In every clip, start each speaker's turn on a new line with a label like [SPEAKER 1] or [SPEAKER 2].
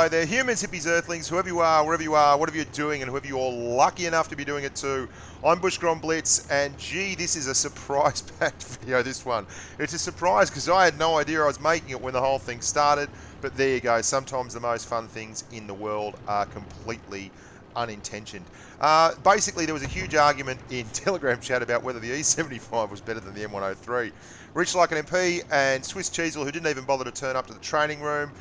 [SPEAKER 1] hello there, humans, hippies, earthlings, whoever you are, wherever you are, whatever you're doing, and whoever you're lucky enough to be doing it too. I'm Bushka on Blitz, and gee, this is a surprise-packed video, this one. It's a surprise because I had no idea I was making it when the whole thing started, but there you go. Sometimes the most fun things in the world are completely unintentioned. Basically, there was a huge argument in Telegram chat about whether the E75 was better than the M103. Rich like an MP and Swiss Cheesel, who didn't even bother to turn up to the training room,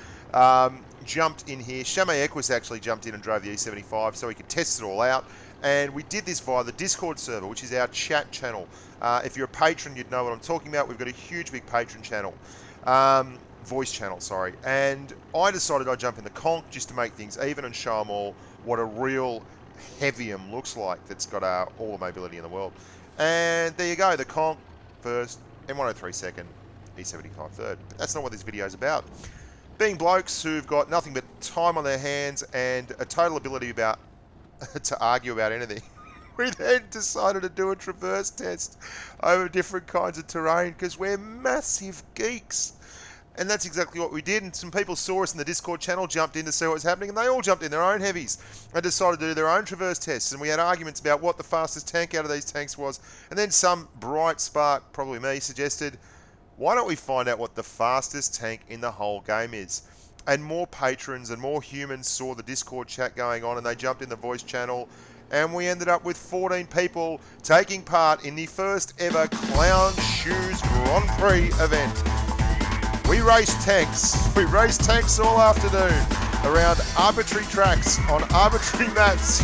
[SPEAKER 1] jumped in here. Shamay Equus actually jumped in and drove the E75 so he could test it all out. And we did this via the Discord server, which is our chat channel. If you're a patron, you'd know what I'm talking about. We've got a huge, big patron channel. Voice channel, sorry. And I decided I'd jump in the conch just to make things even and show them all what a real heavium looks like that's got all the mobility in the world. And there you go, the conch first, M103 second, E75 third. But that's not what this video is about. Being blokes who've got nothing but time on their hands and a total ability about to argue about anything, we then decided to do a traverse test over different kinds of terrain because we're massive geeks. And that's exactly what we did. And some people saw us in the Discord channel, jumped in to see what was happening, and they all jumped in their own heavies and decided to do their own traverse tests. And we had arguments about what the fastest tank out of these tanks was. And then some bright spark, probably me, suggested, why don't we find out what the fastest tank in the whole game is? And more patrons and more humans saw the Discord chat going on, and they jumped in the voice channel. And we ended up with 14 people taking part in the first ever Clown Shoes Grand Prix event. We raced tanks. We raced tanks all afternoon around arbitrary tracks on arbitrary maps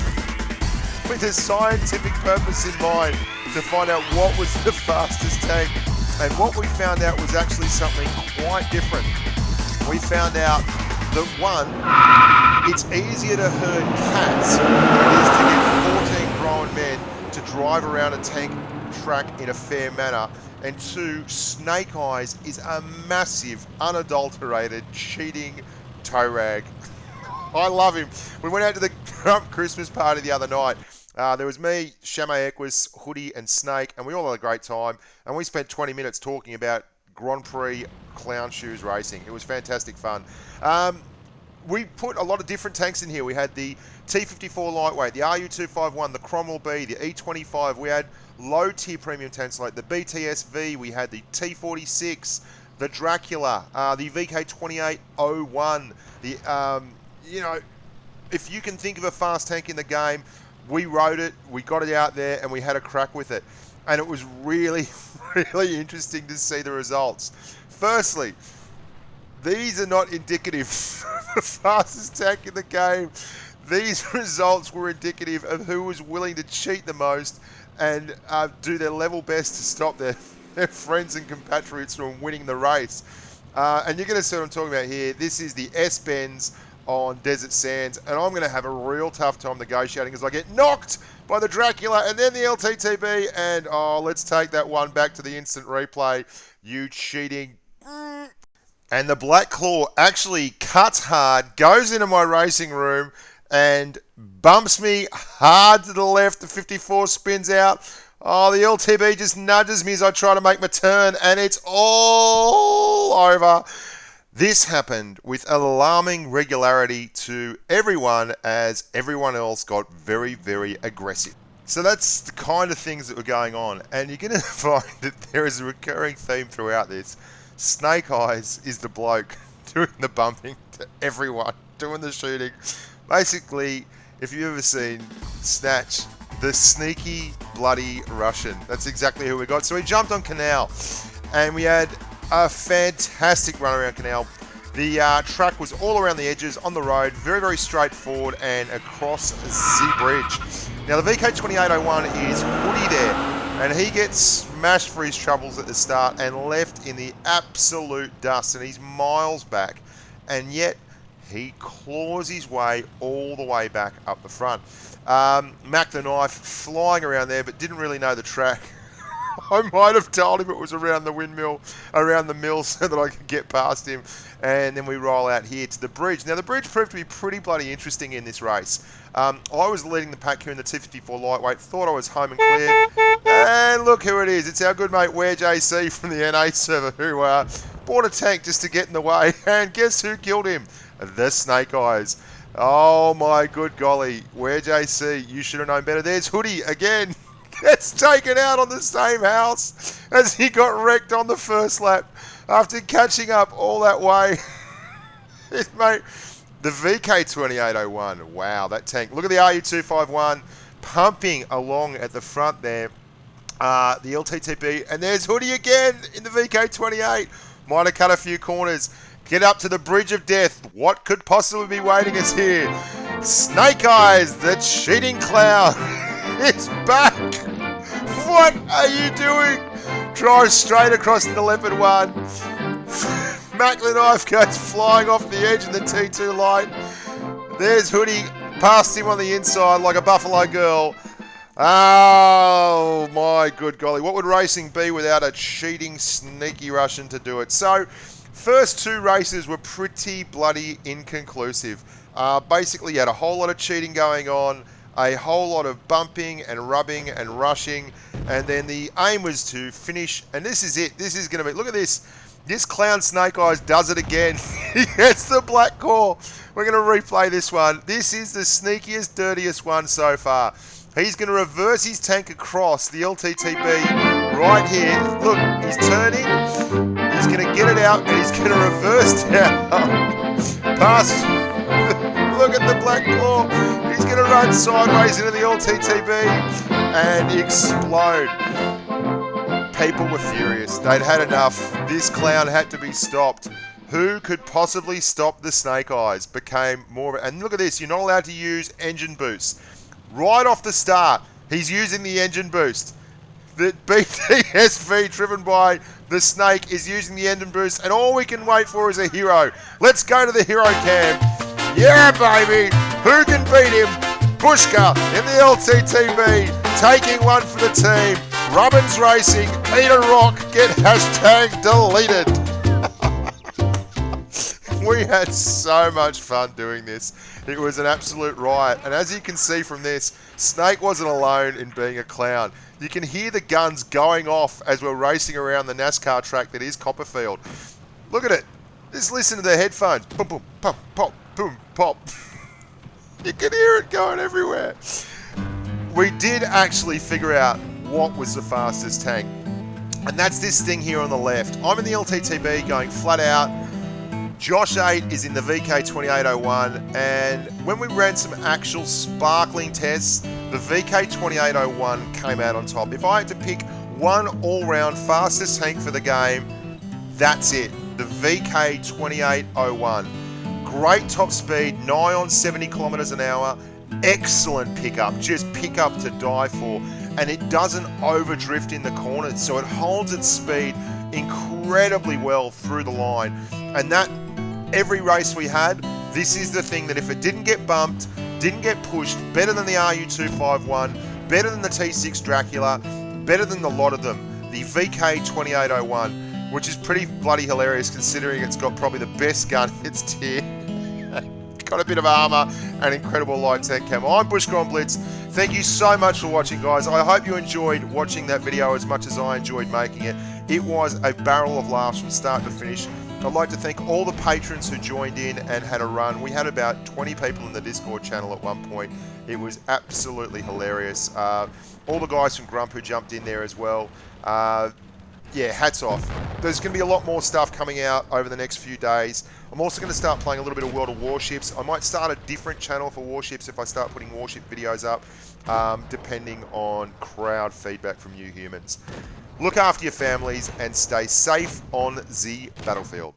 [SPEAKER 1] with a scientific purpose in mind to find out what was the fastest tank. And what we found out was actually something quite different. We found out that one, it's easier to herd cats than it is to get 14 grown men to drive around a tank track in a fair manner. And two, Snake Eyes is a massive, unadulterated, cheating tow rag. I love him. We went out to the Trump Christmas party the other night. There was me, Shamay Equus, Hoodie, and Snake, and we all had a great time. And we spent 20 minutes talking about Grand Prix Clown Shoes racing. It was fantastic fun. We put a lot of different tanks in here. We had the T54 lightweight, the RU251, the Cromwell B, the E25. We had low-tier premium tanks like the BTSV. We had the T46, the Dracula, the VK2801. If you can think of a fast tank in the game, we rode it, we got it out there, and we had a crack with it. And it was really, really interesting to see the results. Firstly, these are not indicative of the fastest tank in the game. These results were indicative of who was willing to cheat the most and do their level best to stop their friends and compatriots from winning the race. And you're going to see what I'm talking about here. This is the S-Benz on Desert Sands, and I'm going to have a real tough time negotiating as I get knocked by the Dracula and then the LTTB, and let's take that one back to the instant replay. You cheating. And the Black Claw actually cuts hard, goes into my racing room, and bumps me hard to the left. The 54 spins out. Oh, the LTB just nudges me as I try to make my turn, and it's all over. This happened with alarming regularity to everyone as everyone else got very, very aggressive. So that's the kind of things that were going on. And you're going to find that there is a recurring theme throughout this. Snake Eyes is the bloke doing the bumping to everyone, doing the shooting. Basically, if you've ever seen Snatch, the sneaky, bloody Russian. That's exactly who we got. So we jumped on Canal, and we had a fantastic run around Canal. The track was all around the edges, on the road, very, very straightforward, and across the bridge. Now, the VK2801 is Woody there, and he gets smashed for his troubles at the start and left in the absolute dust, and he's miles back, and yet he claws his way all the way back up the front. Mac the Knife flying around there, but didn't really know the track. I might have told him it was around the windmill, around the mill, so that I could get past him. And then we roll out here to the bridge. Now, the bridge proved to be pretty bloody interesting in this race. I was leading the pack here in the T54 lightweight, thought I was home and clear. And look who it is. It's our good mate, Where JC from the NA server, who bought a tank just to get in the way. And guess who killed him? the Snake Eyes. Oh my good golly. Where JC? You should have known better. There's Hoodie again. Gets taken out on the same house as he got wrecked on the first lap after catching up all that way. Mate, the VK2801. Wow, that tank. Look at the RU251 pumping along at the front there. The LTTB. And there's Hoodie again in the VK28. Might have cut a few corners. Get up to the bridge of death. What could possibly be waiting us here? Snake Eyes, the cheating clown, is back. What are you doing? Drive straight across the Leopard 1. Macklin Knife goes flying off the edge of the T2 line. There's Hoodie, past him on the inside like a Buffalo girl. Oh my good golly. What would racing be without a cheating, sneaky Russian to do it? So, first two races were pretty bloody inconclusive. Basically, you had a whole lot of cheating going on, a whole lot of bumping and rubbing and rushing, and then the aim was to finish, and this is it. This is going to be, look at this. This clown Snake Eyes does it again. He gets the black core. We're going to replay this one. This is the sneakiest, dirtiest one so far. He's going to reverse his tank across the LTTB right here. Look, he's turning. He's going to get it out, and he's going to reverse down. Past. Look at the black claw. He's going to run sideways into the LTTB and explode. People were furious. They'd had enough. This clown had to be stopped. Who could possibly stop the Snake Eyes? Became more of a... And look at this. You're not allowed to use engine boost. Right off the start, he's using the engine boost. The BTSV driven by the Snake is using the engine boost, and all we can wait for is a hero. Let's go to the hero cam. Yeah, baby. Who can beat him? Bushka in the LTTB, taking one for the team. Rubbins Racing, eat a rock, get hashtag deleted. We had so much fun doing this. It was an absolute riot. And as you can see from this, Snake wasn't alone in being a clown. You can hear the guns going off as we're racing around the NASCAR track that is Copperfield. Look at it. Just listen to the headphones. Boom, boom, pop, pop, boom, pop. You can hear it going everywhere. We did actually figure out what was the fastest tank. And that's this thing here on the left. I'm in the LTTB going flat out. Josh 8 is in the VK2801, and when we ran some actual sparkling tests, the VK2801 came out on top. If I had to pick one all-round fastest tank for the game, that's it, the VK2801. Great top speed, nigh on 70 kilometers an hour, excellent pickup, just pickup to die for, and it doesn't overdrift in the corners, so it holds its speed incredibly well through the line. And that, every race we had, this is the thing that if it didn't get bumped, didn't get pushed, better than the RU251, better than the T6 Dracula, better than the lot of them, the VK2801, which is pretty bloody hilarious considering it's got probably the best gun in its tier. Got a bit of armor and incredible light tank camo. I'm Bushka on Blitz. Thank you so much for watching, guys. I hope you enjoyed watching that video as much as I enjoyed making it. It was a barrel of laughs from start to finish. I'd like to thank all the patrons who joined in and had a run. We had about 20 people in the Discord channel at one point. It was absolutely hilarious. All the guys from Grump who jumped in there as well. Yeah, hats off. There's going to be a lot more stuff coming out over the next few days. I'm also going to start playing a little bit of World of Warships. I might start a different channel for Warships if I start putting Warship videos up, depending on crowd feedback from you humans. Look after your families and stay safe on the battlefield.